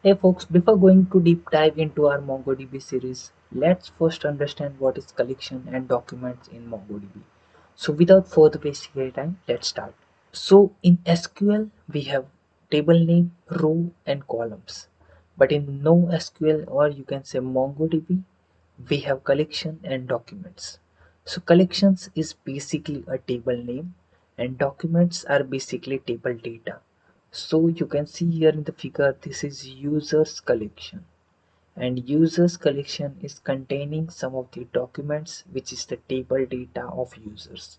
Hey folks, before going to deep dive into our MongoDB series, let's first understand what is collection and documents in MongoDB. So without further wasting time, let's start. So in SQL, we have table name, row and columns. But in NoSQL or you can say MongoDB, we have collection and documents. So collections is basically a table name and documents are basically table data. So you can see here in the figure, this is users collection and users collection is containing some of the documents which is the table data of users.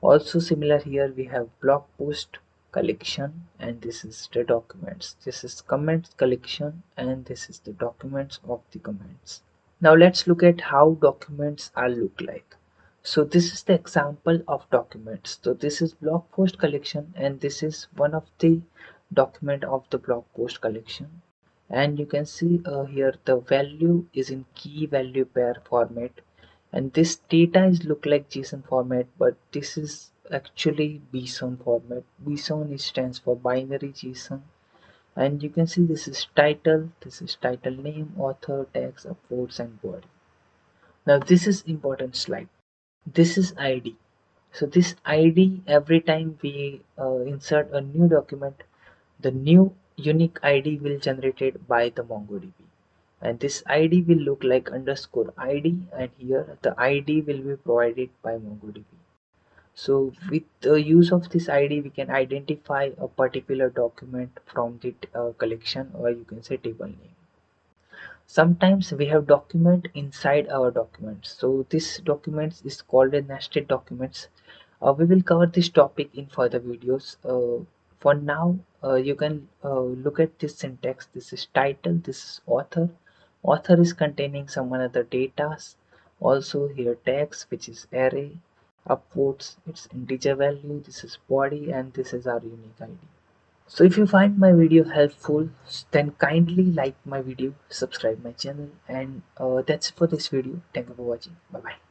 Also similar here we have blog post collection and this is the documents. This is comments collection and this is the documents of the comments. Now let's look at how documents are look like. So this is the example of documents. So this is blog post collection and this is one of the document of the blog post collection. And you can see here the value is in key value pair format and this data is look like JSON format, but this is actually BSON format. BSON stands for binary JSON and you can see this is title name, author, text, upvotes and body. Now this is important slide. This is ID. So this ID every time we insert a new document, the new unique ID will generated by the MongoDB. And this ID will look like underscore ID and here the ID will be provided by MongoDB. So with the use of this ID, we can identify a particular document from the collection or you can say table name. Sometimes we have document inside our documents. So this documents is called a nested documents. We will cover this topic in further videos. For now, you can look at this syntax. This is title, this is author. Author is containing some other data. Also here text, which is array, upvotes, it's integer value, this is body, and this is our unique ID. So if you find my video helpful, then kindly like my video, subscribe my channel, and that's it for this video. Thank you for watching. Bye bye.